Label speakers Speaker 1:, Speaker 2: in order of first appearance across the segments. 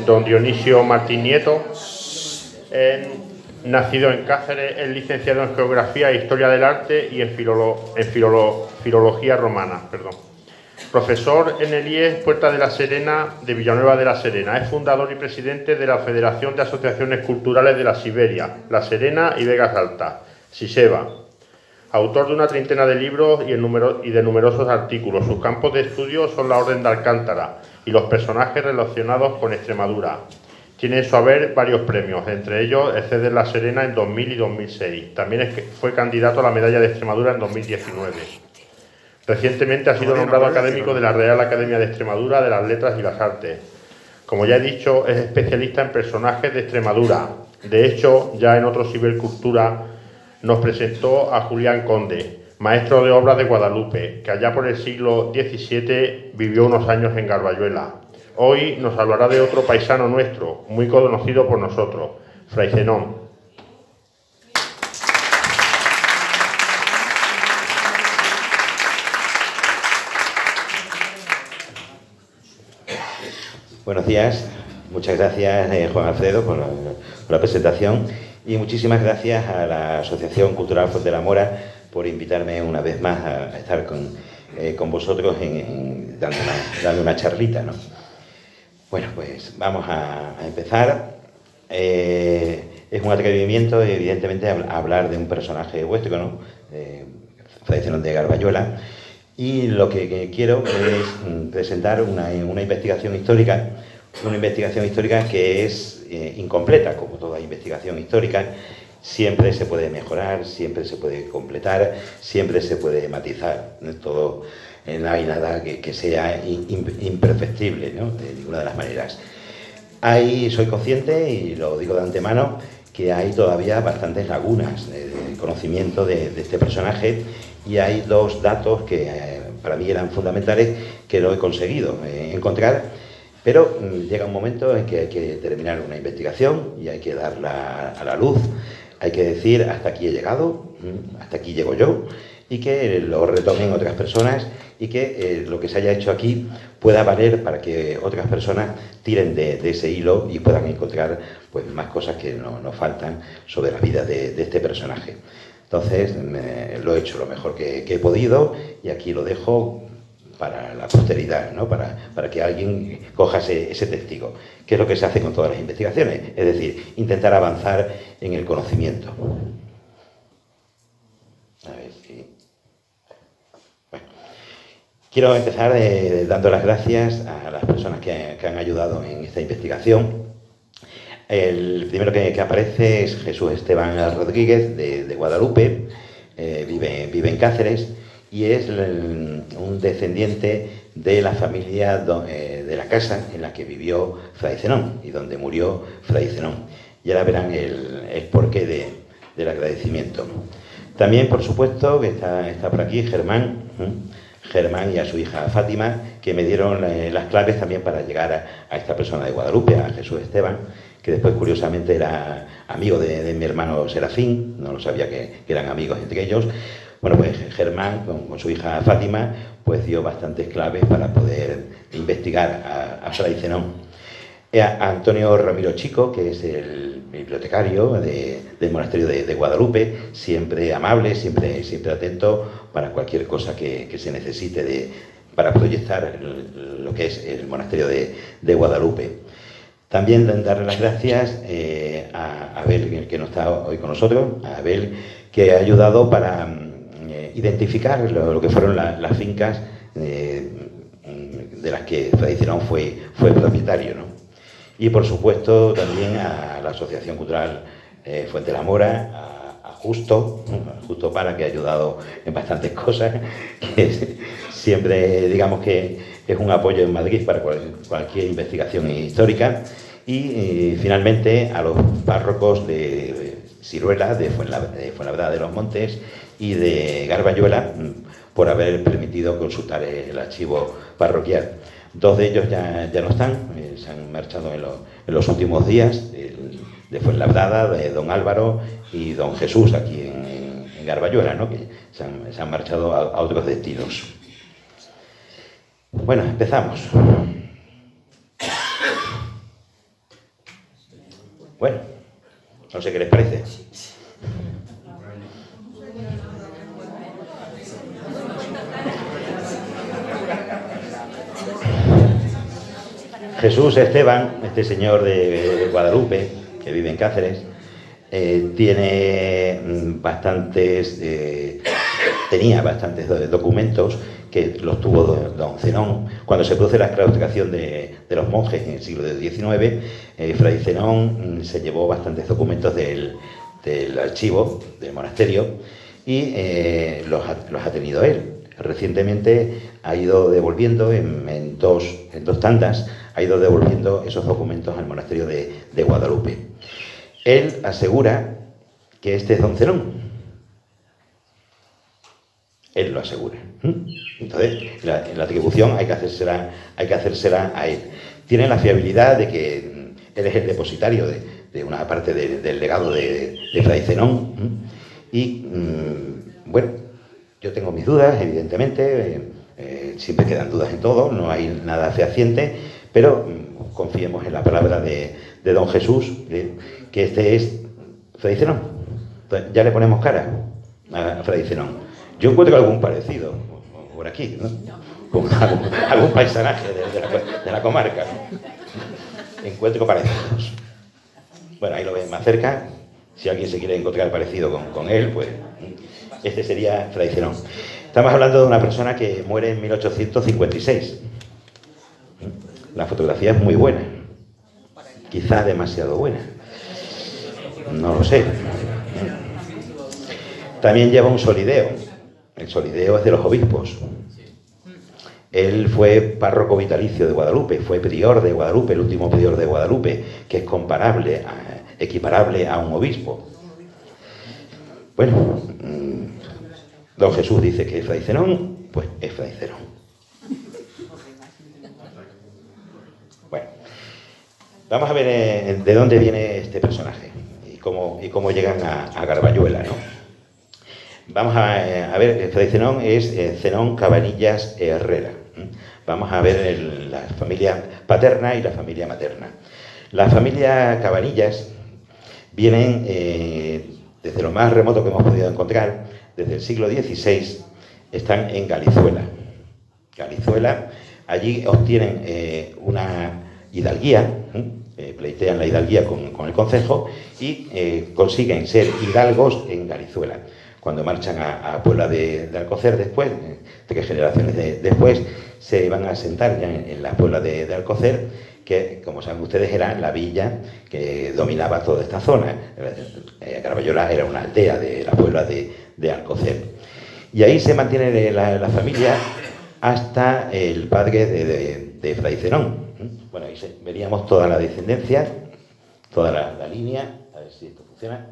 Speaker 1: don Dionisio Martín Nieto, nacido en Cáceres, es licenciado en Geografía e Historia del Arte y en Filología Romana. Profesor en el IES Puerta de la Serena de Villanueva de la Serena. Es fundador y presidente de la Federación de Asociaciones Culturales de la Siberia, La Serena y Vegas Altas, SISEVA. Autor de una treintena de libros y de numerosos artículos. Sus campos de estudio son la Orden de Alcántara y los personajes relacionados con Extremadura. Tiene en su haber varios premios, entre ellos el CEDER La Serena en 2000 y 2006. También fue candidato a la Medalla de Extremadura en 2019. Recientemente ha sido nombrado académico de la Real Academia de Extremadura de las Letras y las Artes. Como ya he dicho, es especialista en personajes de Extremadura. De hecho, ya en otro Cibercultura nos presentó a Julián Conde, maestro de obras de Guadalupe, que allá por el siglo XVII vivió unos años en Garbayuela. Hoy nos hablará de otro paisano nuestro, muy conocido por nosotros, Fray Zenón.
Speaker 2: Buenos días, muchas gracias Juan Alfredo por la presentación y muchísimas gracias a la Asociación Cultural Fuente de la Mora por invitarme una vez más a estar con vosotros dando una charlita, ¿no? Bueno, pues vamos a empezar. Es un atrevimiento, evidentemente, hablar de un personaje vuestro, ¿no? Fray Zenón de Garbayuela. Y lo que quiero es presentar una investigación histórica que es incompleta, como toda investigación histórica. Siempre se puede mejorar, siempre se puede completar, siempre se puede matizar. No hay nada que sea imperfectible, ¿no? De ninguna de las maneras. Soy consciente, y lo digo de antemano, que hay todavía bastantes lagunas de conocimiento de este personaje. Y hay dos datos que para mí eran fundamentales que no he conseguido encontrar, pero llega un momento en que hay que terminar una investigación y hay que darla a la luz. Hay que decir, hasta aquí he llegado, hasta aquí llego yo, y que lo retomen otras personas y que lo que se haya hecho aquí pueda valer para que otras personas tiren de ese hilo y puedan encontrar pues, más cosas que nos faltan sobre la vida de este personaje. Entonces, lo he hecho lo mejor que he podido y aquí lo dejo para la posteridad, ¿no? Para que alguien coja ese testigo, que es lo que se hace con todas las investigaciones, es decir, intentar avanzar en el conocimiento. A ver si... Bueno. Quiero empezar dando las gracias a las personas que han ayudado en esta investigación. El primero que aparece es Jesús Esteban Rodríguez, de Guadalupe, vive en Cáceres y es un descendiente de la familia de la casa en la que vivió Fray Zenón y donde murió Fray Zenón. Y ahora verán el porqué del agradecimiento. También, por supuesto, que está por aquí Germán y a su hija Fátima, que me dieron las claves también para llegar a esta persona de Guadalupe, a Jesús Esteban, que después curiosamente era amigo de mi hermano Serafín, no lo sabía que eran amigos entre ellos. Bueno, pues Germán con su hija Fátima pues dio bastantes claves para poder investigar a Fray Zenón. A Antonio Ramiro Chico, que es el bibliotecario del monasterio de Guadalupe, siempre amable, siempre atento para cualquier cosa que se necesite para proyectar lo que es el monasterio de Guadalupe. También darle las gracias a Abel, que no está hoy con nosotros, a Abel, que ha ayudado para identificar lo que fueron las fincas de las que Fray Zenón fue propietario, ¿no? Y por supuesto también a la Asociación Cultural Fuente de la Mora, a Justo para que ha ayudado en bastantes cosas, que siempre digamos que es un apoyo en Madrid para cualquier investigación histórica. Y finalmente a los párrocos de Siruela, de Fuenlabrada de los Montes y de Garbayuela por haber permitido consultar el archivo parroquial. Dos de ellos ya no están, se han marchado en los últimos días, de Fuenlabrada, de don Álvaro y don Jesús aquí en Garbayuela, ¿no? Que se han marchado a otros destinos. Bueno, empezamos. Bueno, no sé qué les parece. Jesús Esteban, este señor de Guadalupe, que vive en Cáceres, tenía bastantes documentos que los tuvo don Zenón. Cuando se produce la claudicación de los monjes en el siglo XIX, Fray Zenón se llevó bastantes documentos del archivo del monasterio y los ha tenido él. Recientemente ha ido devolviendo en dos tandas, ha ido devolviendo esos documentos al monasterio de Guadalupe. Él asegura que este es don Zenón. Él lo asegura. Entonces, la atribución hay que hacérsela a él. Tiene la fiabilidad de que él es el depositario de una parte del legado de Fray Zenón. Y, bueno, yo tengo mis dudas, evidentemente. Siempre quedan dudas en todo, no hay nada fehaciente, pero confiemos en la palabra de don Jesús, que este es Fray Zenón. Entonces, ya le ponemos cara a Fray Zenón. Yo encuentro algún parecido por aquí, ¿no? Con algún paisanaje de la comarca, ¿no? Encuentro parecidos. Bueno, ahí lo ven más cerca. Si alguien se quiere encontrar parecido con él, pues este sería Fray Zenón. Estamos hablando de una persona que muere en 1856. La fotografía es muy buena, quizás demasiado buena, no lo sé. También lleva un solideo. El solideo es de los obispos. Él fue párroco vitalicio de Guadalupe, fue prior de Guadalupe, el último prior de Guadalupe, que es equiparable a un obispo. Bueno, don Jesús dice que es Fray Zenón, pues es Fray Zenón. Bueno, vamos a ver de dónde viene este personaje y cómo llegan a Garbayuela, ¿no? Vamos a ver, Fray Zenón es Zenón Cabanillas Herrera. Vamos a ver la familia paterna y la familia materna. La familia Cabanillas vienen desde lo más remoto que hemos podido encontrar, desde el siglo XVI, están en Galizuela. Galizuela, allí obtienen una hidalguía, pleitean la hidalguía con el concejo y consiguen ser hidalgos en Galizuela. Cuando marchan a Puebla de Alcocer después, 3 generaciones después, se van a asentar ya en la Puebla de Alcocer, que, como saben ustedes, era la villa que dominaba toda esta zona. Garbayuela era una aldea de la Puebla de Alcocer. Y ahí se mantiene la familia hasta el padre de Fray Zenón. Bueno, ahí veríamos toda la descendencia, toda la línea. A ver si esto funciona.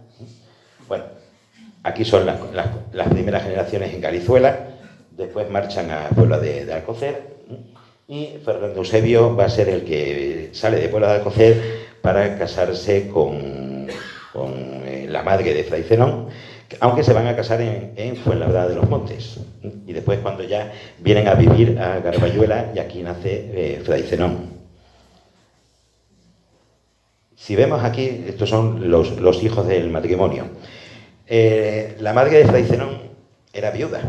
Speaker 2: Bueno, aquí son las primeras generaciones en Galizuela, después marchan a Puebla de Alcocer y Fernando Eusebio va a ser el que sale de Puebla de Alcocer para casarse con la madre de Fray Zenón, aunque se van a casar en Fuenlabrada de los Montes. Y después, cuando ya vienen a vivir a Garbayuela, y aquí nace Fray Zenón. Si vemos aquí, estos son los hijos del matrimonio. La madre de Fray Zenón era viuda,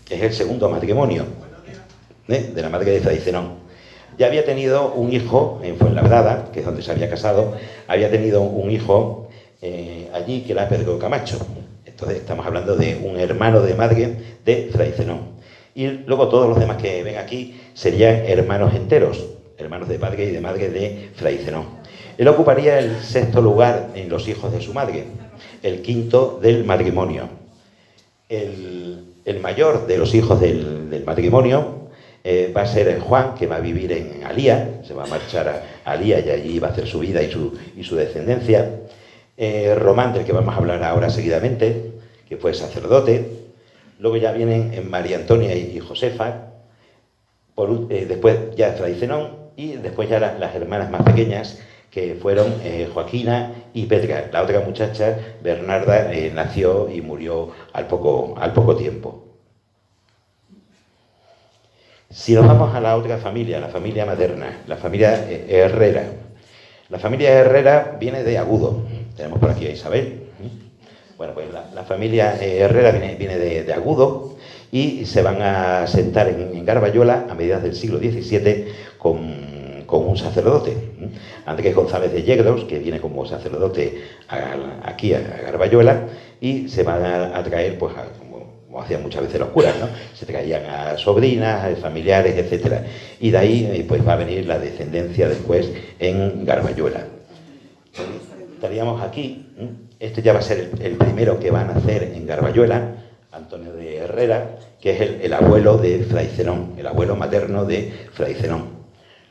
Speaker 2: es el segundo matrimonio de la madre de Fray Zenón. Ya había tenido un hijo en Fuenlabrada, que es donde se había casado, había tenido un hijo allí que era Pedro Camacho. Entonces estamos hablando de un hermano de madre de Fray Zenón. Y luego todos los demás que ven aquí serían hermanos enteros, hermanos de padre y de madre de Fray Zenón. Él ocuparía el 6º lugar en los hijos de su madre, el 5º del matrimonio. El mayor de los hijos del matrimonio va a ser Juan, que va a vivir en Alía, se va a marchar a Alía y allí va a hacer su vida y su descendencia. Román, del que vamos a hablar ahora seguidamente, que fue sacerdote. Luego ya vienen María Antonia y Josefa, después ya Fray Zenón y después ya las hermanas más pequeñas, que fueron Joaquina y Petra. La otra muchacha, Bernarda, nació y murió al poco tiempo. Si nos vamos a la otra familia, la familia materna, la familia Herrera. La familia Herrera viene de Agudo. Tenemos por aquí a Isabel. Bueno, pues la familia Herrera viene de Agudo y se van a sentar en Garbayuela a mediados del siglo XVII con un sacerdote, Andrés González de Yegros, que viene como sacerdote aquí a Garbayuela, y se van a traer, pues, como hacían muchas veces los curas, ¿no? Se traían a sobrinas, a familiares, etcétera. Y de ahí pues va a venir la descendencia después en Garbayuela. Estaríamos aquí. Este ya va a ser el primero que van a hacer en Garbayuela, Antonio de Herrera, que es el abuelo de Fray Zenón, el abuelo materno de Fray Zenón.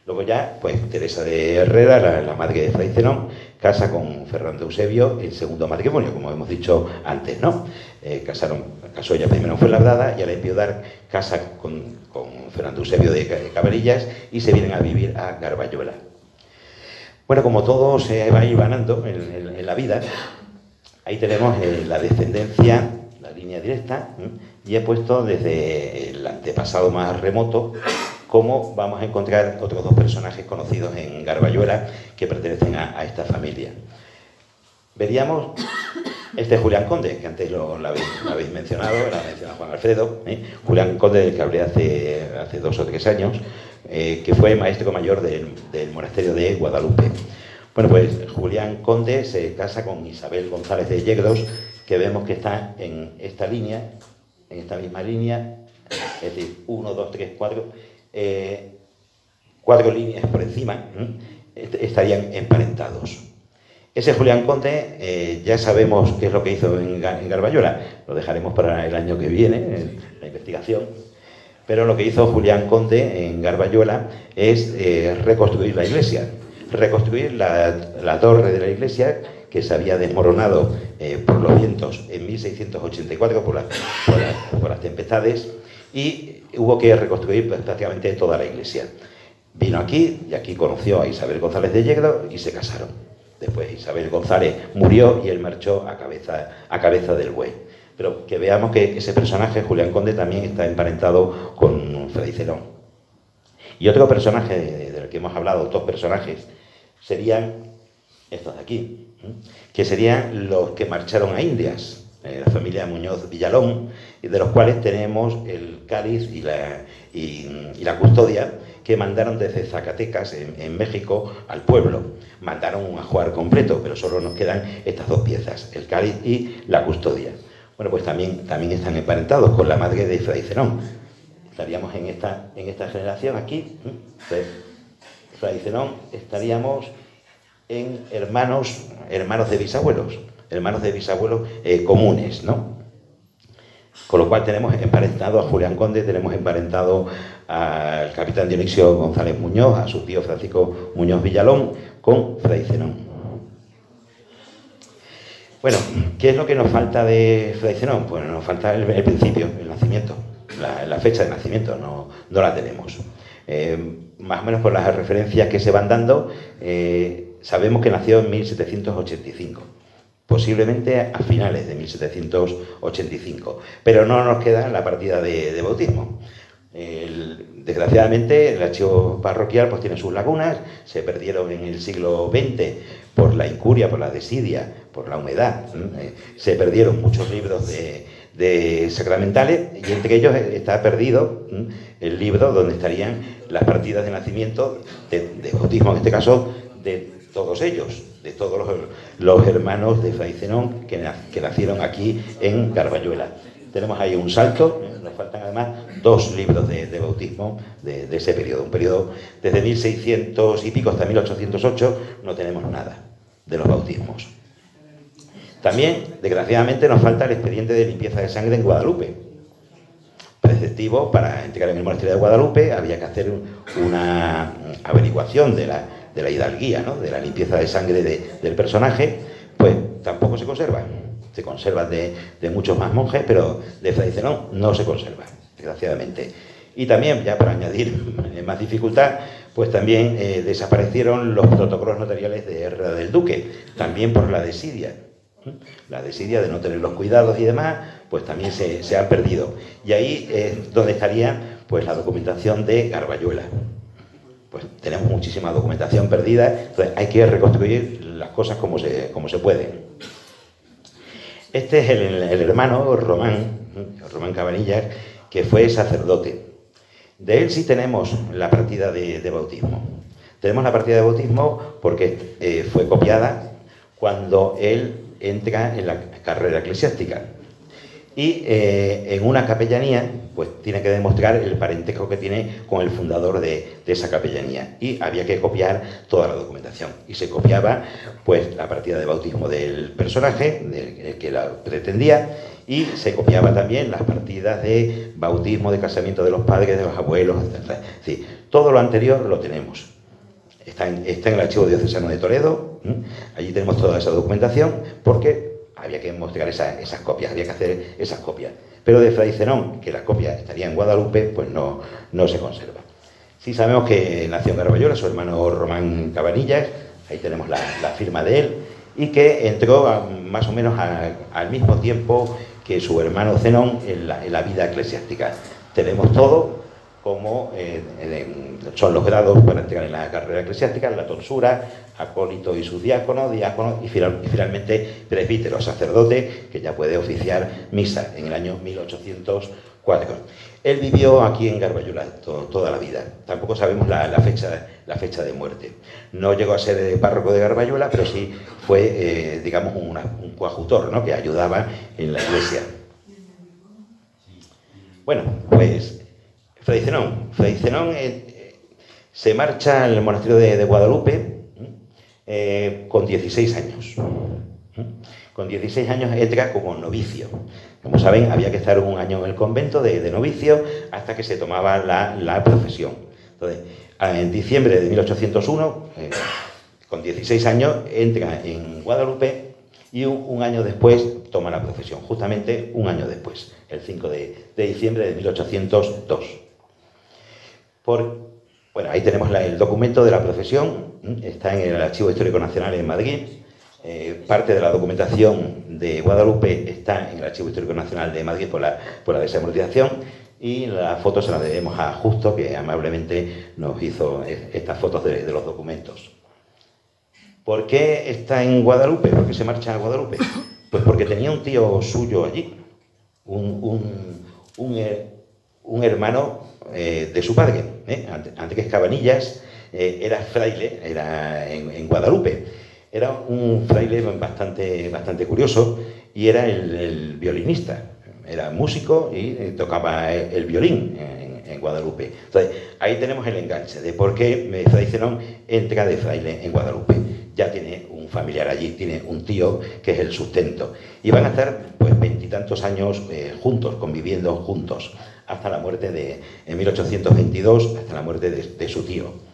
Speaker 2: Luego ya, pues Teresa de Herrera, la madre de Fray Zenón, casa con Fernando Eusebio en segundo matrimonio, como hemos dicho antes, ¿no? Casó ella primero en Fuenlabrada y al enviudar casa con Fernando Eusebio de Cabarillas y se vienen a vivir a Garbayuela. Bueno, como todo se va hilvanando en la vida, ahí tenemos la descendencia, la línea directa, y he puesto desde el antepasado más remoto cómo vamos a encontrar otros dos personajes conocidos en Garbayuela que pertenecen a esta familia. Veríamos este Julián Conde, que antes lo habéis mencionado, lo ha mencionado Juan Alfredo, Julián Conde, del que hablé hace 2 o 3 años, que fue maestro mayor del monasterio de Guadalupe. Bueno, pues Julián Conde se casa con Isabel González de Yegros, que vemos que está en esta línea, en esta misma línea, es decir, 1, 2, 3, 4, 4 líneas por encima, estarían emparentados. Ese Julián Conde, ya sabemos qué es lo que hizo en Garbayuela, lo dejaremos para el año que viene, la investigación, pero lo que hizo Julián Conde en Garbayuela es reconstruir la iglesia, reconstruir la torre de la iglesia que se había desmoronado por los vientos en 1684 por las tempestades, y hubo que reconstruir prácticamente toda la iglesia. Vino aquí y aquí conoció a Isabel González de Yegros y se casaron. Después Isabel González murió y él marchó a cabeza del buey. Pero que veamos que ese personaje, Julián Conde, también está emparentado con Fray Zenón. Y otro personaje del que hemos hablado, 2 personajes, serían estos de aquí, que serían los que marcharon a Indias, la familia Muñoz Villalón, de los cuales tenemos el cáliz y la custodia que mandaron desde Zacatecas, en México, al pueblo. Mandaron un ajuar completo, pero solo nos quedan estas 2 piezas, el cáliz y la custodia. Bueno, pues también están emparentados con la madre de Fray Zenón. Estaríamos en esta generación aquí, Fray Zenón, estaríamos en hermanos de bisabuelos comunes, ¿no? Con lo cual tenemos emparentado a Julián Conde, tenemos emparentado al capitán Dionisio González Muñoz, a su tío Francisco Muñoz Villalón, con Fray Zenón. Bueno, ¿qué es lo que nos falta de Fray Zenón? Pues nos falta el principio, el nacimiento, la fecha de nacimiento, no la tenemos. Más o menos por las referencias que se van dando, sabemos que nació en 1785. Posiblemente a finales de 1785, pero no nos queda la partida de bautismo. Desgraciadamente el archivo parroquial pues tiene sus lagunas, se perdieron en el siglo XX por la incuria, por la desidia, por la humedad, se perdieron muchos libros de sacramentales y entre ellos está perdido el libro donde estarían las partidas de nacimiento, de bautismo en este caso, de todos ellos, de todos los hermanos de Fray Zenón que nacieron aquí en Garbayuela. Tenemos ahí un salto, nos faltan además 2 libros de bautismo de ese periodo, un periodo desde 1600 y pico hasta 1808, no tenemos nada de los bautismos. También, desgraciadamente, nos falta el expediente de limpieza de sangre en Guadalupe. Preceptivo, para entrar en el monasterio de Guadalupe había que hacer una averiguación de la hidalguía, ¿no? De la limpieza de sangre del personaje, pues tampoco se conserva. Se conservan de muchos más monjes, pero de Fray Zenón no se conserva, desgraciadamente. Y también, ya para añadir más dificultad, pues también desaparecieron los protocolos notariales de Herrera del Duque, también por la desidia. La desidia de no tener los cuidados y demás, pues también se han perdido. Y ahí es donde estaría pues la documentación de Garbayuela. Pues tenemos muchísima documentación perdida, entonces hay que reconstruir las cosas como se puede. Este es el hermano Román Cabanillas, que fue sacerdote. De él sí tenemos la partida de bautismo. Tenemos la partida de bautismo porque fue copiada cuando él entra en la carrera eclesiástica. Y en una capellanía, pues tiene que demostrar el parentesco que tiene con el fundador de esa capellanía. Y había que copiar toda la documentación. Y se copiaba, pues, la partida de bautismo del personaje, del que la pretendía, y se copiaba también las partidas de bautismo, de casamiento de los padres, de los abuelos, etc. Es decir, todo lo anterior lo tenemos. Está en el Archivo Diocesano de Toledo. Allí tenemos toda esa documentación, porque había que mostrar esas copias, había que hacer esas copias. Pero de Fray Zenón, que la copia estaría en Guadalupe, pues no se conserva. Sí sabemos que nació en Garballola, su hermano Román Cabanillas, ahí tenemos la firma de él, y que entró más o menos al mismo tiempo que su hermano Zenón en la vida eclesiástica. Tenemos todo, como son los grados para entrar en la carrera eclesiástica, la tonsura, acólito y subdiácono, diácono y finalmente presbítero, sacerdote, que ya puede oficiar misa en el año 1804. Él vivió aquí en Garballola toda la vida. Tampoco sabemos la fecha de muerte. No llegó a ser párroco de Garballola, pero sí fue, digamos, un coadjutor, ¿no?, que ayudaba en la iglesia. Bueno, pues Fray Zenón se marcha al monasterio de Guadalupe con 16 años. Con 16 años entra como novicio. Como saben, había que estar un año en el convento de novicio hasta que se tomaba la profesión. Entonces, en diciembre de 1801, con 16 años, entra en Guadalupe y un año después toma la profesión. Justamente un año después, el 5 de diciembre de 1802. Bueno, ahí tenemos el documento de la profesión, está en el Archivo Histórico Nacional en Madrid. Parte de la documentación de Guadalupe está en el Archivo Histórico Nacional de Madrid por la desamortización, y la foto se la debemos a Justo, que amablemente nos hizo estas fotos de los documentos. ¿Por qué está en Guadalupe? ¿Por qué se marcha a Guadalupe? Pues porque tenía un tío suyo allí, un hermano de su padre, Andrés Cabanillas, era fraile, era en Guadalupe. Era un fraile bastante curioso y era el violinista. Era músico y tocaba el violín en Guadalupe. Entonces, ahí tenemos el enganche de por qué Fray Zenón entra de fraile en Guadalupe. Ya tiene un familiar allí, tiene un tío que es el sustento. Y van a estar, pues, 20 y tantos años juntos, conviviendo juntos, hasta la muerte en 1822, hasta la muerte de su tío.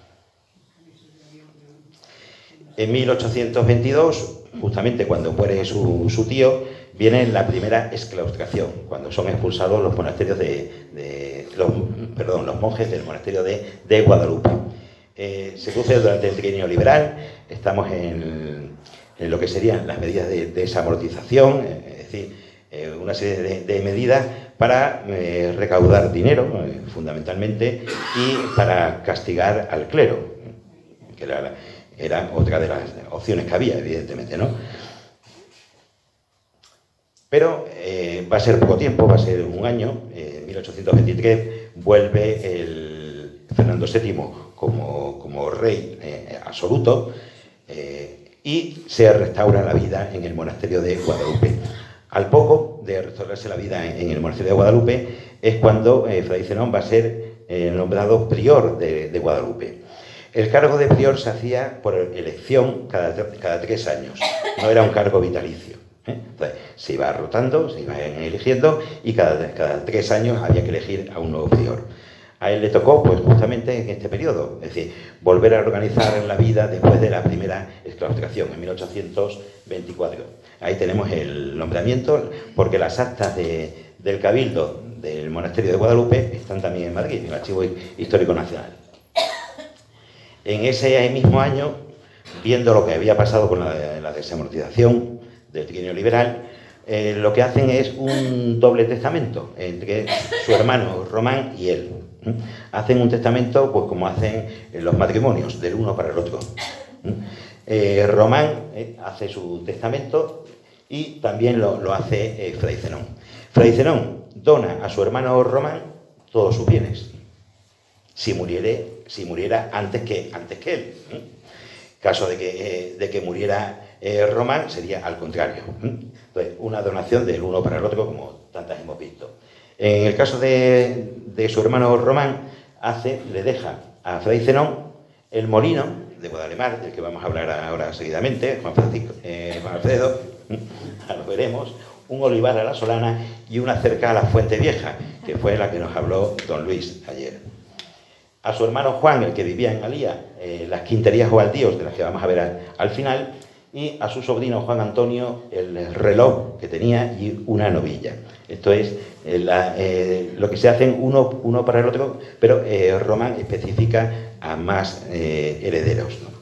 Speaker 2: En 1822, justamente cuando muere su tío, viene la primera exclaustración, cuando son expulsados los monasterios los monjes del monasterio de Guadalupe. Se produce durante el trienio liberal. Estamos en lo que serían las medidas de desamortización, es decir, una serie de medidas para recaudar dinero, fundamentalmente, y para castigar al clero, que era otra de las opciones que había, evidentemente, ¿no? Pero va a ser poco tiempo, va a ser un año. En 1823 vuelve el Fernando VII como rey absoluto, y se restaura la vida en el monasterio de Guadalupe. Al poco de restaurarse la vida en el monasterio de Guadalupe es cuando Fray Zenón va a ser nombrado prior de Guadalupe. El cargo de prior se hacía por elección cada 3 años, no era un cargo vitalicio. Entonces, se iba rotando, se iba eligiendo, y cada 3 años había que elegir a un nuevo prior. A él le tocó, pues, justamente en este periodo, es decir, volver a organizar la vida después de la primera exclaustración, en 1824. Ahí tenemos el nombramiento, porque las actas del Cabildo del Monasterio de Guadalupe están también en Madrid, en el Archivo Histórico Nacional. En ese mismo año, viendo lo que había pasado con la desamortización del trienio liberal, lo que hacen es un doble testamento entre su hermano Román y él. Hacen un testamento, pues como hacen los matrimonios, del uno para el otro. Román hace su testamento y también lo hace Fray Zenón. Fray Zenón dona a su hermano Román todos sus bienes, si muriera antes que él. Caso de que muriera Román, sería al contrario. Entonces, una donación del uno para el otro, como tantas hemos visto. En el caso de su hermano Román, le deja a Fray Zenón el molino de Guadalemar, del que vamos a hablar ahora seguidamente, Juan Alfredo, lo veremos, un olivar a la Solana y una cerca a la Fuente Vieja, que fue la que nos habló don Luis ayer. A su hermano Juan, el que vivía en Alía, las quinterías o baldíos, de las que vamos a ver al final, y a su sobrino Juan Antonio el reloj que tenía y una novilla. Esto es lo que se hacen uno para el otro, pero Román especifica a más herederos, ¿no?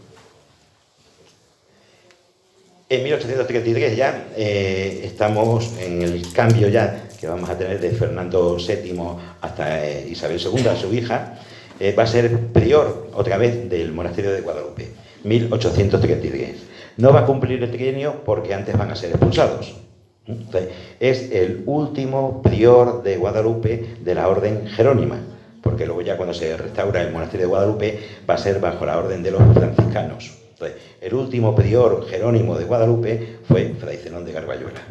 Speaker 2: En 1833 ya estamos en el cambio ya que vamos a tener de Fernando VII hasta Isabel II, su hija. Va a ser prior otra vez del monasterio de Guadalupe, 1833. No va a cumplir el trienio porque antes van a ser expulsados. Entonces, es el último prior de Guadalupe de la orden jerónima, porque luego ya cuando se restaura el monasterio de Guadalupe va a ser bajo la orden de los franciscanos. Entonces, el último prior jerónimo de Guadalupe fue Fray Zenón de Garbayuela.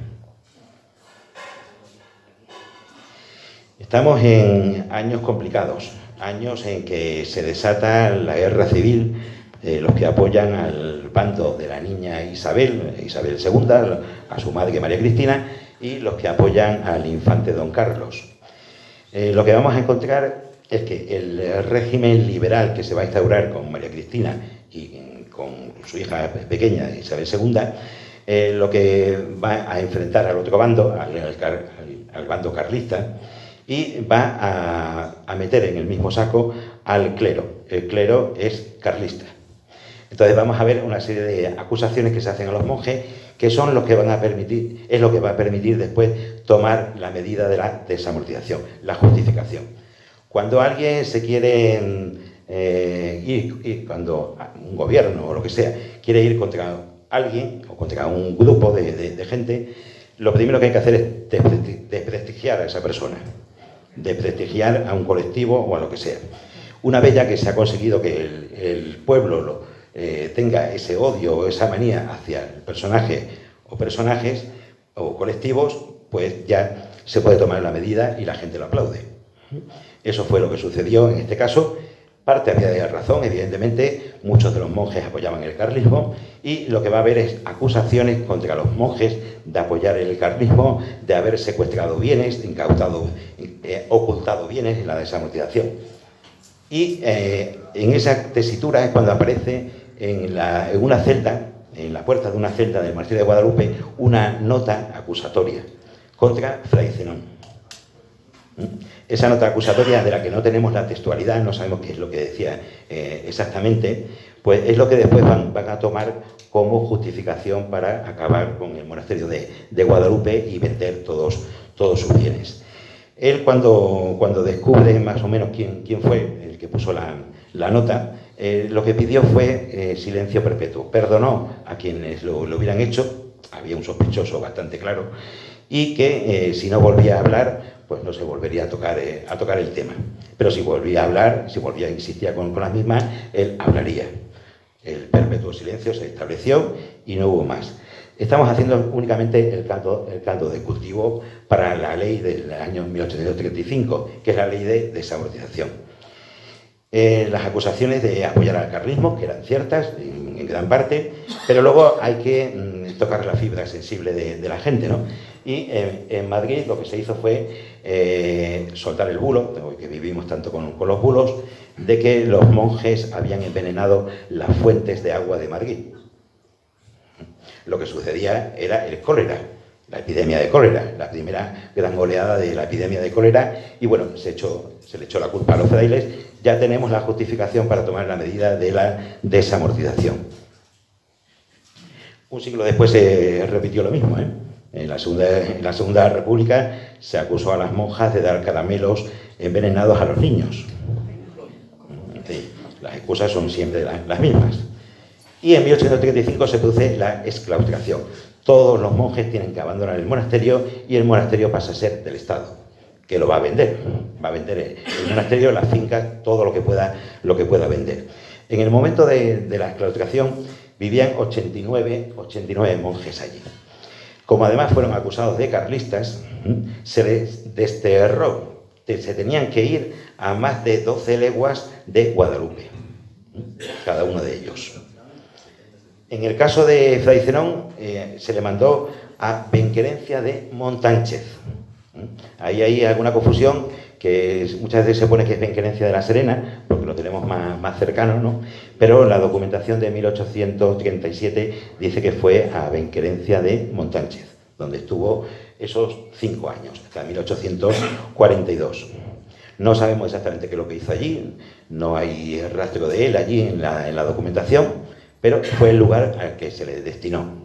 Speaker 2: Estamos en años complicados, años en que se desata la guerra civil, los que apoyan al bando de la niña Isabel II, a su madre María Cristina, y los que apoyan al infante don Carlos. Lo que vamos a encontrar es que el régimen liberal que se va a instaurar con María Cristina y con su hija pequeña Isabel II, lo que va a enfrentar al otro bando, al bando carlista, y va a meter en el mismo saco al clero. El clero es carlista. Entonces vamos a ver una serie de acusaciones que se hacen a los monjes, que son los que van a permitir, es lo que va a permitir después tomar la medida de la desamortización, la justificación. Cuando alguien se quiere ir, cuando un gobierno o lo que sea quiere ir contra alguien o contra un grupo de gente, lo primero que hay que hacer es desprestigiar a esa persona, desprestigiar a un colectivo o a lo que sea. Una vez ya que se ha conseguido que el pueblo tenga ese odio o esa manía hacia el personaje o personajes o colectivos, pues ya se puede tomar la medida y la gente lo aplaude. Eso fue lo que sucedió en este caso. Parte había de razón, evidentemente, muchos de los monjes apoyaban el carlismo y lo que va a haber es acusaciones contra los monjes de apoyar el carlismo, de haber secuestrado bienes, incautado, ocultado bienes en la desamortización. Y en esa tesitura es cuando aparece en una celda, en la puerta de una celda del monasterio de Guadalupe, una nota acusatoria contra Fray Zenón. Esa nota acusatoria, de la que no tenemos la textualidad, no sabemos qué es lo que decía exactamente, pues es lo que después van a tomar como justificación para acabar con el monasterio de Guadalupe y vender todos sus bienes. Él cuando descubre más o menos quién fue el que puso la nota, lo que pidió fue silencio perpetuo. Perdonó a quienes lo hubieran hecho, había un sospechoso bastante claro, y que si no volvía a hablar, pues no se volvería a tocar el tema. Pero si volvía a hablar, si volvía a insistir con las mismas, él hablaría. El perpetuo silencio se estableció y no hubo más. Estamos haciendo únicamente el caldo de cultivo para la ley del año 1835, que es la ley de desamortización. Las acusaciones de apoyar al carlismo, que eran ciertas en gran parte, pero luego hay que tocar la fibra sensible de la gente, ¿no? Y en Madrid lo que se hizo fue soltar el bulo, que vivimos tanto con los bulos, de que los monjes habían envenenado las fuentes de agua de Madrid. Lo que sucedía era el cólera, la epidemia de cólera, la primera gran oleada de la epidemia de cólera, y bueno, se le echó la culpa a los frailes. Ya tenemos la justificación para tomar la medida de la desamortización. Un siglo después se repitió lo mismo, En la Segunda República se acusó a las monjas de dar caramelos envenenados a los niños. Sí, las excusas son siempre las mismas. Y en 1835 se produce la exclaustración. Todos los monjes tienen que abandonar el monasterio y el monasterio pasa a ser del Estado, que lo va a vender. Va a vender el monasterio, las fincas, todo lo que pueda vender. En el momento de la exclaustración vivían 89 monjes allí. Como además fueron acusados de carlistas, se les desterró. Se tenían que ir a más de 12 leguas de Guadalupe, cada uno de ellos. En el caso de Fray Zenón, se le mandó a Benquerencia de Montánchez. Ahí hay alguna confusión, que muchas veces se pone que es Benquerencia de la Serena, porque lo tenemos más cercano, ¿no? Pero la documentación de 1837 dice que fue a Benquerencia de Montánchez, donde estuvo esos 5 años, hasta 1842. No sabemos exactamente qué es lo que hizo allí, no hay rastro de él allí en la documentación, pero fue el lugar al que se le destinó.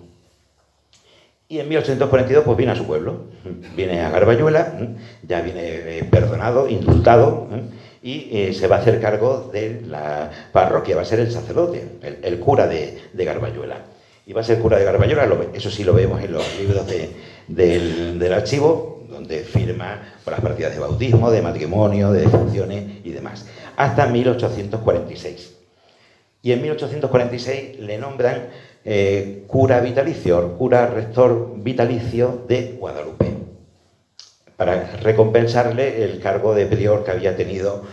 Speaker 2: Y en 1842 pues viene a su pueblo, viene a Garbayuela, ya viene perdonado, indultado, y se va a hacer cargo de la parroquia, va a ser el sacerdote, el cura de Garbayuela. Y va a ser cura de Garbayuela, eso sí lo vemos en los libros del archivo, donde firma por las partidas de bautismo, de matrimonio, de defunciones y demás, hasta 1846. Y en 1846 le nombran cura vitalicio, cura rector vitalicio de Guadalupe, para recompensarle el cargo de prior que había tenido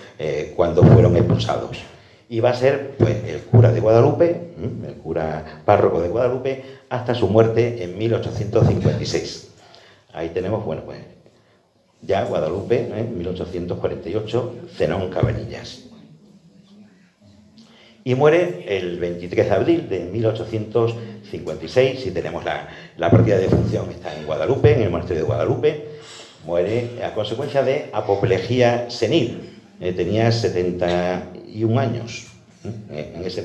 Speaker 2: cuando fueron expulsados. Y va a ser pues, el cura de Guadalupe, el cura párroco de Guadalupe, hasta su muerte en 1856. Ahí tenemos, bueno, pues ya Guadalupe, 1848, Zenón Cabanillas. Y muere el 23 de abril de 1856, y tenemos la partida de defunción, está en Guadalupe, en el monasterio de Guadalupe. Muere a consecuencia de apoplejía senil, tenía 71 años en ese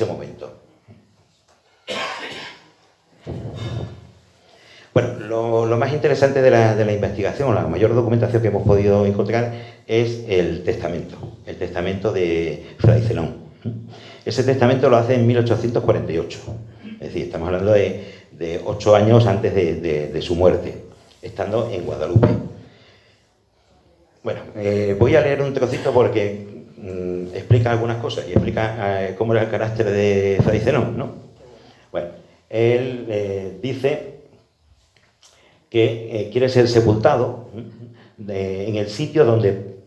Speaker 2: momento. Bueno, lo más interesante de la investigación, la mayor documentación que hemos podido encontrar, es el testamento de Fray Zenón. Ese testamento lo hace en 1848, es decir, estamos hablando de 8 años antes de su muerte, estando en Guadalupe. Bueno, voy a leer un trocito porque explica algunas cosas y explica cómo era el carácter de Fray Zenón, ¿no? Bueno, él dice que quiere ser sepultado en el sitio donde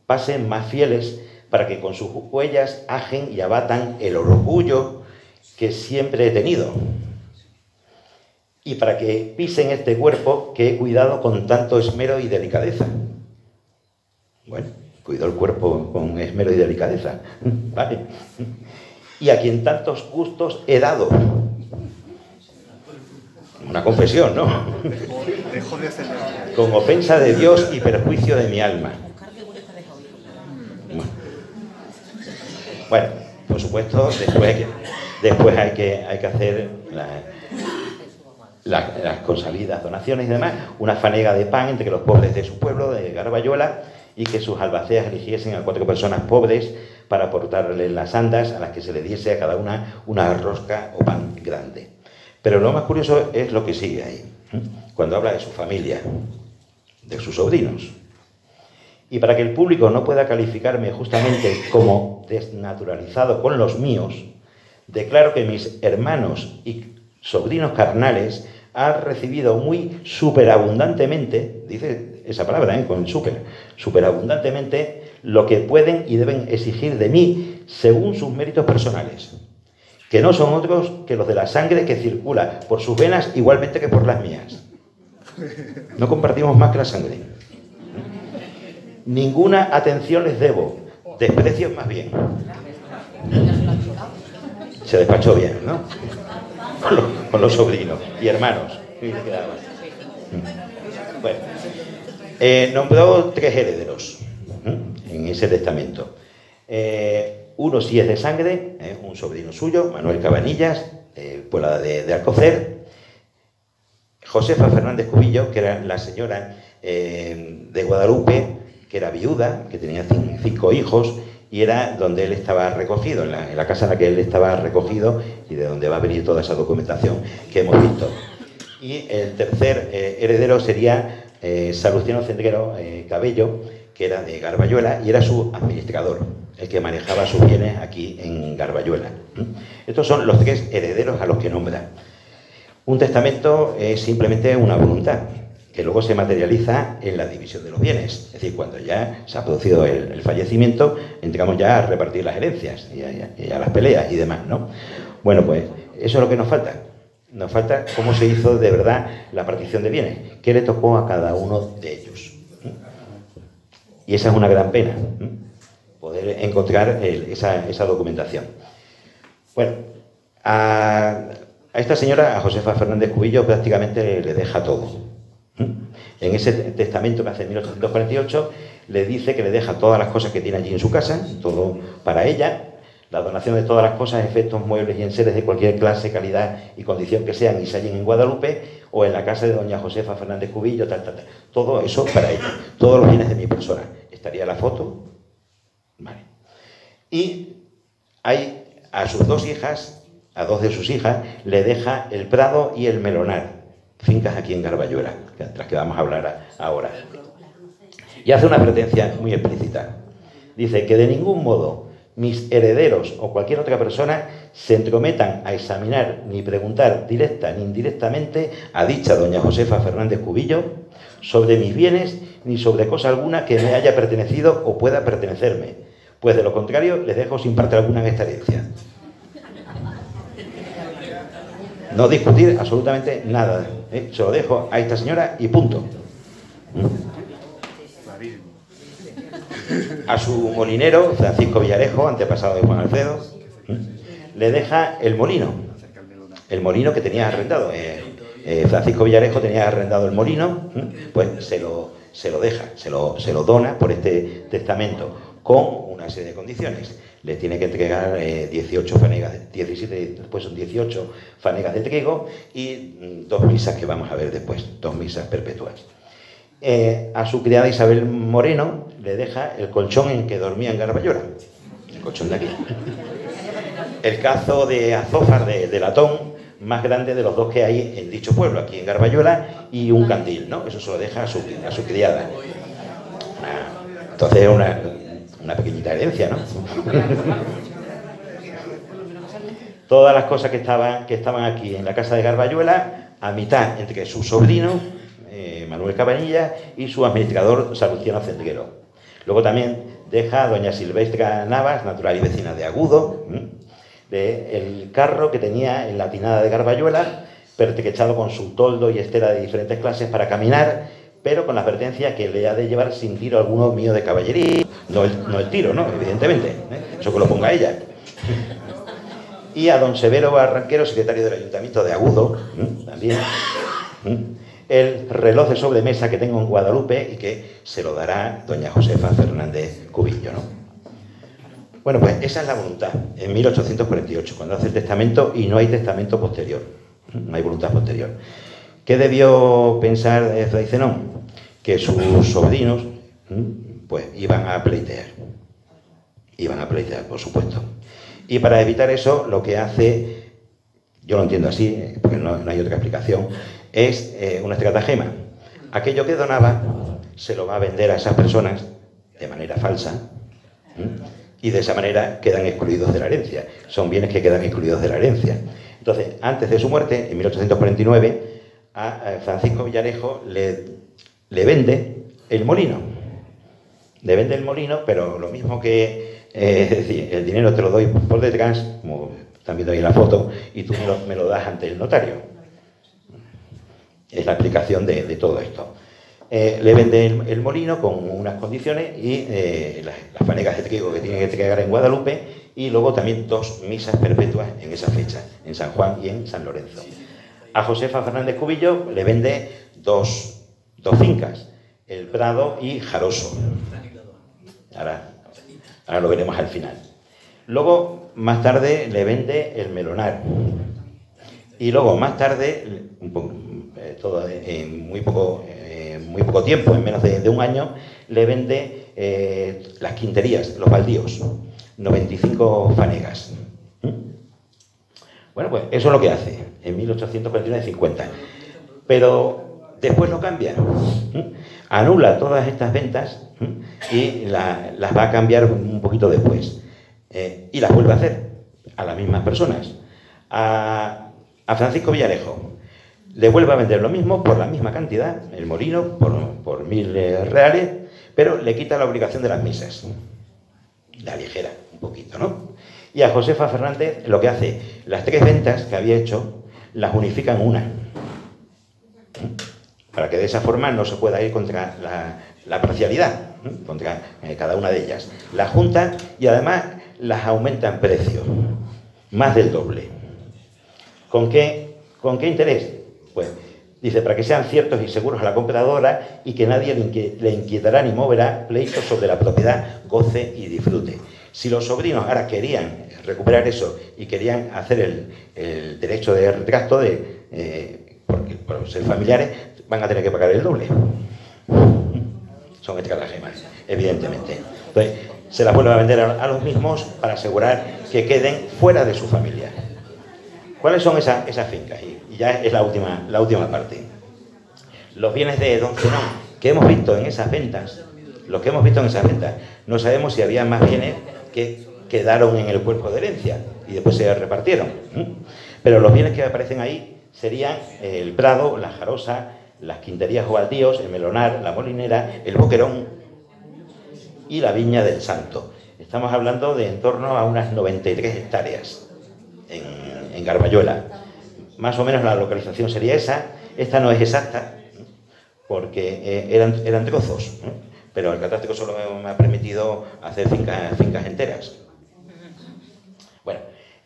Speaker 2: pasen más fieles, para que con sus huellas ajen y abatan el orgullo que siempre he tenido, y para que pisen este cuerpo que he cuidado con tanto esmero y delicadeza. Bueno, cuidó el cuerpo con esmero y delicadeza, ¿vale? Y a quien tantos gustos he dado. Una confesión, ¿no? Con ofensa de Dios y perjuicio de mi alma. Bueno, por supuesto, después hay que hacer las consalidas donaciones y demás, una fanega de pan entre los pobres de su pueblo, de Garbayuela, y que sus albaceas eligiesen a 4 personas pobres para aportarles las andas, a las que se le diese a cada una rosca o pan grande. Pero lo más curioso es lo que sigue ahí, cuando habla de su familia, de sus sobrinos. Y para que el público no pueda calificarme justamente como desnaturalizado con los míos, declaro que mis hermanos y sobrinos carnales han recibido muy superabundantemente, dice esa palabra, con superabundantemente, lo que pueden y deben exigir de mí según sus méritos personales, que no son otros que los de la sangre que circula por sus venas igualmente que por las mías. No compartimos más que la sangre. Ninguna atención les debo, desprecios más bien. Se despachó bien, ¿no? Con los sobrinos y hermanos. Bueno, nombró 3 herederos en ese testamento. Uno sí es de sangre, un sobrino suyo, Manuel Cabanillas, pueblo de Alcocer. Josefa Fernández Cubillo, que era la señora de Guadalupe, que era viuda, que tenía 5 hijos, y era donde él estaba recogido, en la casa en la que él estaba recogido y de donde va a venir toda esa documentación que hemos visto. Y el tercer heredero sería Salustiano Cendrero Cabello, que era de Garbayuela y era su administrador, el que manejaba sus bienes aquí en Garbayuela. Estos son los 3 herederos a los que nombra. Un testamento es simplemente una voluntad, que luego se materializa en la división de los bienes. Es decir, cuando ya se ha producido el fallecimiento, entramos ya a repartir las herencias y a las peleas y demás, ¿no? Bueno, pues eso es lo que nos falta. Nos falta cómo se hizo de verdad la partición de bienes, qué le tocó a cada uno de ellos. Y esa es una gran pena, poder encontrar esa documentación. Bueno, a esta señora, a Josefa Fernández Cubillo, prácticamente le deja todo. En ese testamento que hace en 1848, le dice que le deja todas las cosas que tiene allí en su casa, todo para ella, la donación de todas las cosas, efectos, muebles y enseres de cualquier clase, calidad y condición que sean y se hallen en Guadalupe o en la casa de doña Josefa Fernández Cubillo, tal. Todo eso para ella, todos los bienes de mi persona. Estaría la foto, vale. Y hay a sus 2 hijas, a 2 de sus hijas, le deja el Prado y el Melonar, fincas aquí en Garbayuela, de las que vamos a hablar ahora. Y hace una advertencia muy explícita. Dice que de ningún modo mis herederos o cualquier otra persona se entrometan a examinar ni preguntar directa ni indirectamente a dicha doña Josefa Fernández Cubillo sobre mis bienes ni sobre cosa alguna que me haya pertenecido o pueda pertenecerme, pues de lo contrario les dejo sin parte alguna en esta herencia. No discutir absolutamente nada, se lo dejo a esta señora y punto. A su molinero, Francisco Villarejo, antepasado de Juan Alfredo, le deja el molino que tenía arrendado. Francisco Villarejo tenía arrendado el molino, pues se lo deja, se lo dona por este testamento, con una serie de condiciones. Le tiene que entregar 18 fanegas, 17, después son 18 fanegas de trigo y 2 misas que vamos a ver después, 2 misas perpetuas. A su criada Isabel Moreno le deja el colchón en que dormía en Garbayuela, el colchón de aquí. El cazo de azófar de latón más grande de los 2 que hay en dicho pueblo, aquí en Garbayuela, y un candil, ¿no? Eso se lo deja a su criada. Entonces una pequeñita herencia, ¿no? Todas las cosas que estaban aquí en la casa de Garbayuela, a mitad entre su sobrino Manuel Cabanilla y su administrador Salustiano Cendrero. Luego también deja a doña Silvestra Navas, natural y vecina de Agudo, el carro que tenía en la Pinada de Garbayuela, pertrechado con su toldo y estera de diferentes clases para caminar, pero con la advertencia que le ha de llevar sin tiro alguno mío de caballería, no el tiro, ¿no? Evidentemente, eso que lo ponga ella. Y a don Severo Barranquero, secretario del Ayuntamiento de Agudo, también, el reloj de sobremesa que tengo en Guadalupe y que se lo dará doña Josefa Fernández Cubillo, ¿no? Bueno, pues esa es la voluntad, en 1848, cuando hace el testamento y no hay testamento posterior, no hay voluntad posterior. ¿Qué debió pensar Fray Zenón? Que sus sobrinos, pues, iban a pleitear, por supuesto. Y para evitar eso, lo que hace, yo lo entiendo así, porque no hay otra explicación, es una estratagema. Aquello que donaba se lo va a vender a esas personas de manera falsa y de esa manera quedan excluidos de la herencia. Son bienes que quedan excluidos de la herencia. Entonces, antes de su muerte, en 1849, a Francisco Villarejo le vende el molino. Le vende el molino, pero lo mismo que, es decir, el dinero te lo doy por detrás, como están viendo ahí en la foto, y tú me lo das ante el notario. Es la explicación de todo esto. Le vende el molino con unas condiciones y las fanegas de trigo que tiene que entregar en Guadalupe y luego también 2 misas perpetuas en esa fecha, en San Juan y en San Lorenzo. A Josefa Fernández Cubillo le vende dos fincas, el Prado y Jaroso. Ahora lo veremos al final. Luego, más tarde, le vende el Melonar. Y luego, más tarde, todo en muy poco tiempo, en menos de un año, le vende las quinterías, los baldíos, 95 fanegas. Bueno, pues eso es lo que hace en 1849-50. Pero después lo cambia. Anula todas estas ventas y las va a cambiar un poquito después. Y las vuelve a hacer a las mismas personas. A Francisco Villarejo le vuelve a vender lo mismo por la misma cantidad, el molino, por 1.000 reales, pero le quita la obligación de las misas. La ligera un poquito, ¿no? Y a Josefa Fernández lo que hace, las 3 ventas que había hecho, las unifica en una. Para que de esa forma no se pueda ir contra la parcialidad, contra cada una de ellas. Las junta y además las aumenta en precio, más del doble. ¿Con qué interés? Pues dice, para que sean ciertos y seguros a la compradora y que nadie le inquietará ni moverá pleitos sobre la propiedad, goce y disfrute. Si los sobrinos ahora querían recuperar eso y querían hacer el derecho de retracto, porque por ser familiares, van a tener que pagar el doble. Son estratagemas, evidentemente. Entonces, se las vuelve a vender a los mismos para asegurar que queden fuera de su familia. ¿Cuáles son esas fincas? Y ya es la última parte. Los bienes de Don Zenón que hemos visto en esas ventas, no sabemos si había más bienes que quedaron en el cuerpo de herencia y después se repartieron. Pero los bienes que aparecen ahí serían el prado, la jarosa, las quinterías o baldíos, el melonar, la molinera, el boquerón y la viña del Santo. Estamos hablando de en torno a unas 93 hectáreas en Garbayuela. Más o menos la localización sería esa. Esta no es exacta porque eran trozos, pero el catastro solo me ha permitido hacer fincas enteras. Bueno,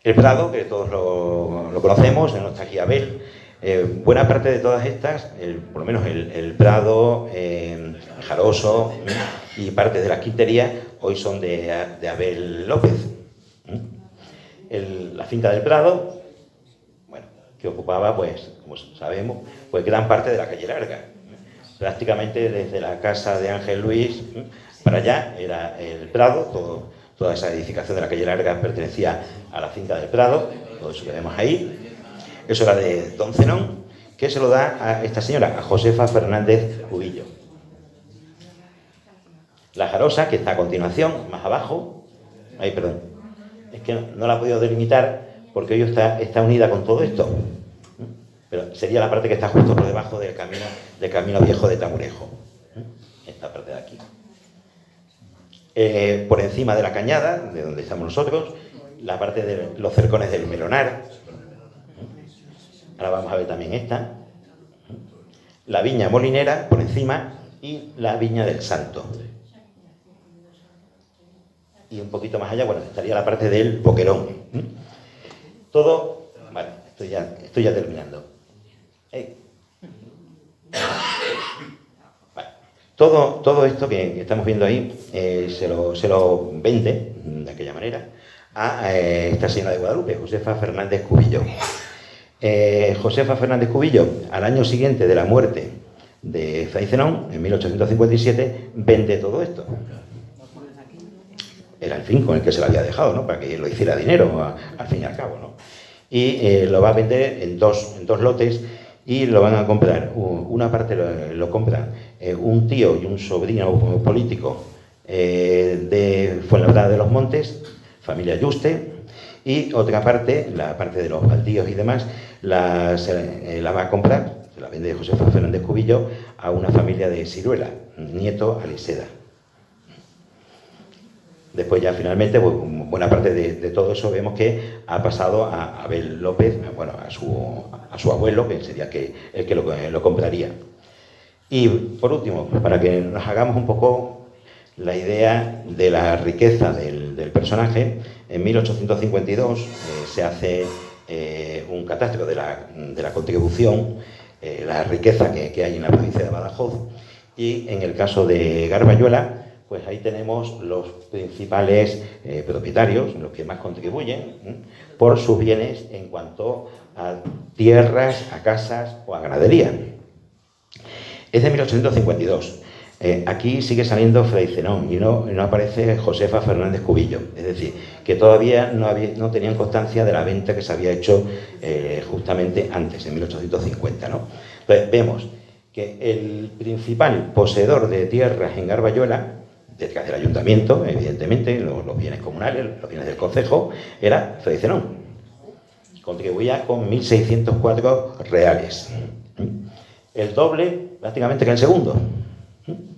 Speaker 2: el prado, que todos lo conocemos, no está aquí Abel. Buena parte de todas estas, por lo menos el prado, el jaroso y parte de las quinterías, hoy son de Abel López. La finca del Prado, bueno, que ocupaba, pues, como sabemos, pues gran parte de la calle Larga. Prácticamente desde la casa de Ángel Luis para allá era el Prado, toda esa edificación de la calle Larga pertenecía a la finca del Prado, todo eso que vemos ahí. Eso era de Don Zenón, que se lo da a esta señora, a Josefa Fernández Cubillo. La jarosa, que está a continuación, más abajo, es que no la he podido delimitar porque hoy está unida con todo esto, pero sería la parte que está justo por debajo del camino viejo de Tamurejo, esta parte de aquí. Por encima de la cañada, de donde estamos nosotros, la parte de los cercones del melonar. Ahora vamos a ver también esta. La viña molinera por encima y la viña del Santo. Y un poquito más allá, bueno, estaría la parte del boquerón. Todo, vale, estoy ya terminando. Vale. Todo esto que estamos viendo ahí se lo vende, de aquella manera, a esta señora de Guadalupe, Josefa Fernández Cubillo. Josefa Fernández Cubillo, al año siguiente de la muerte de Fray Zenón, en 1857, vende todo esto. Era el fin con el que se lo había dejado, ¿no? Para que lo hiciera dinero, al fin y al cabo, ¿no? Y lo va a vender en dos lotes y lo van a comprar. Una parte lo compran un tío y un sobrino político de Fuenlabrada de los Montes, familia Yuste, y otra parte, la parte de los baldíos y demás, la va a comprar, se la vende Josefa Fernández Cubillo, a una familia de Ciruela, nieto Aliseda. Después ya finalmente, pues, buena parte de todo eso vemos que ha pasado a Abel López, bueno, a su abuelo, que sería el que lo compraría. Y por último, para que nos hagamos un poco la idea de la riqueza del personaje, en 1852 se hace un catastro de la contribución, la riqueza que hay en la provincia de Badajoz, y en el caso de Garbayuela, pues ahí tenemos los principales propietarios, los que más contribuyen por sus bienes en cuanto a tierras, a casas o a ganadería. Es de 1852. Aquí sigue saliendo Fray Zenón y no aparece Josefa Fernández Cubillo. Es decir, que todavía no tenían constancia de la venta que se había hecho justamente antes, en 1850, ¿no? Entonces, vemos que el principal poseedor de tierras en Garbayuela, detrás del ayuntamiento, evidentemente, los bienes comunales, los bienes del concejo, era Fray Zenón. Contribuía con 1.604 reales. El doble, prácticamente, que el segundo,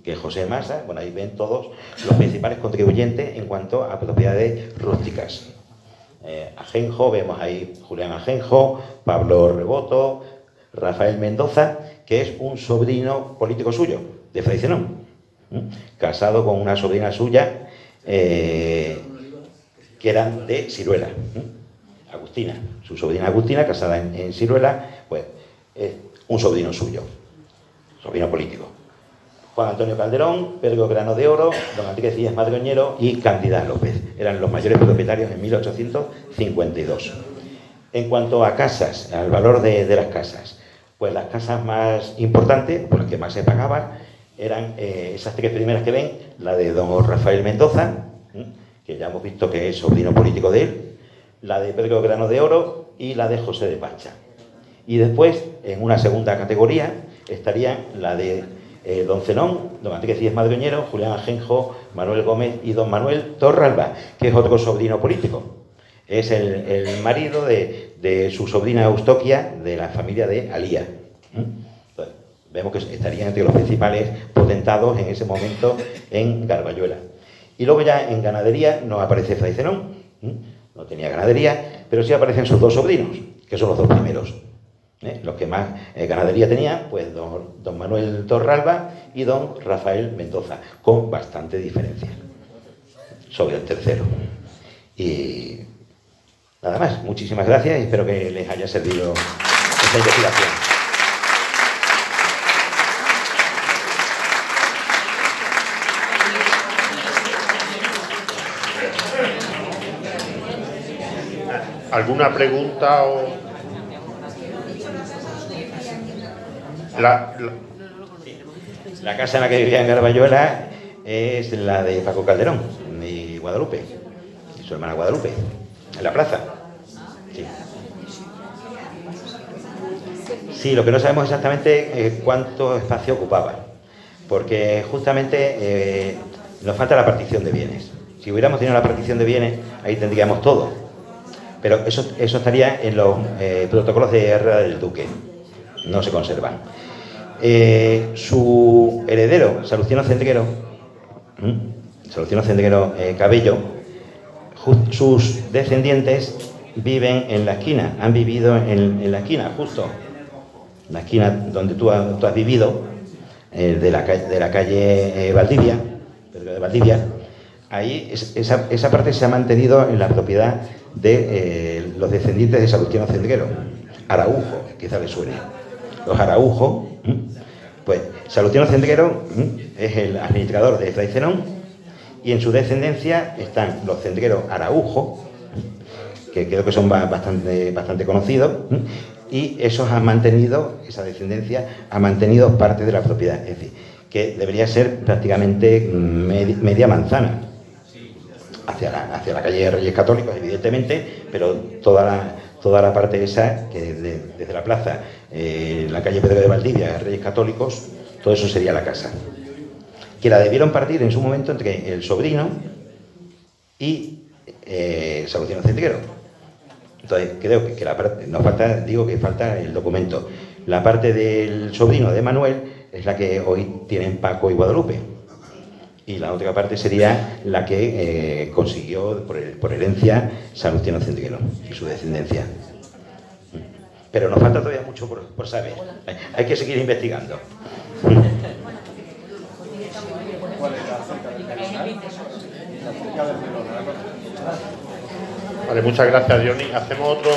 Speaker 2: que José Masa. Bueno, ahí ven todos los principales contribuyentes en cuanto a propiedades rústicas. Ajenjo, vemos ahí Julián Ajenjo, Pablo Reboto, Rafael Mendoza, que es un sobrino político suyo, de Fray Zenón, casado con una sobrina suya, que era de Ciruela, Agustina. Su sobrina Agustina, casada en Ciruela, pues es un sobrino suyo, sobrino político. Juan Antonio Calderón, Pedro Grano de Oro, don Enrique Díaz Madroñero y Cándida López. Eran los mayores propietarios en 1852. En cuanto a casas, al valor de las casas, pues las casas más importantes, por las que más se pagaban, eran esas tres primeras que ven, la de don Rafael Mendoza, que ya hemos visto que es sobrino político de él, la de Pedro Grano de Oro y la de José de Pacha. Y después, en una segunda categoría, estarían la de don Zenón, don Enrique Díaz Madroñero, Julián Ajenjo, Manuel Gómez y don Manuel Torralba, que es otro sobrino político. Es el marido de su sobrina Eustoquia, de la familia de Alía. Entonces, vemos que estarían entre los principales potentados en ese momento en Garbayuela. Y luego ya en ganadería no aparece Fray Zenón, no tenía ganadería, pero sí aparecen sus dos sobrinos, que son los dos primeros. Los que más ganadería tenían, pues don Manuel Torralba y don Rafael Mendoza, con bastante diferencia sobre el tercero. Y nada más, muchísimas gracias y espero que les haya servido esta investigación.
Speaker 1: ¿Alguna pregunta o...?
Speaker 2: La casa en la que vivía en Garbayuela es la de Paco Calderón y Guadalupe, y su hermana Guadalupe, en la plaza. Sí. Sí, lo que no sabemos exactamente es cuánto espacio ocupaba, porque justamente nos falta la partición de bienes. Si hubiéramos tenido la partición de bienes, ahí tendríamos todo, pero eso estaría en los protocolos de guerra del duque, no se conservan. Su heredero, Salustiano Cendrero Cabello, sus descendientes viven en la esquina, han vivido en la esquina, justo la esquina donde tú has vivido, de la calle Valdivia, de Valdivia. Ahí esa parte se ha mantenido en la propiedad de los descendientes de Salustiano Cendrero, Araujo, quizá le suene. Los Araujo, pues Salustiano Cendrero es el administrador de Fray Zenón, y en su descendencia están los Cendrero Araujo, que creo que son bastante conocidos, y esos han mantenido, esa descendencia ha mantenido parte de la propiedad, es decir, que debería ser prácticamente media manzana hacia la calle de Reyes Católicos, evidentemente, pero toda la parte esa, que desde la plaza, la calle Pedro de Valdivia, Reyes Católicos, todo eso sería la casa, que la debieron partir en su momento entre el sobrino y Salustiano Cendrero. Entonces creo que la parte, nos falta, digo que falta el documento. La parte del sobrino de Manuel es la que hoy tienen Paco y Guadalupe, y la otra parte sería la que consiguió por herencia Salustiano Cendrero y su descendencia. Pero nos falta todavía mucho por saber. Hay que seguir investigando.
Speaker 1: Vale, muchas gracias, Diony. Hacemos otro...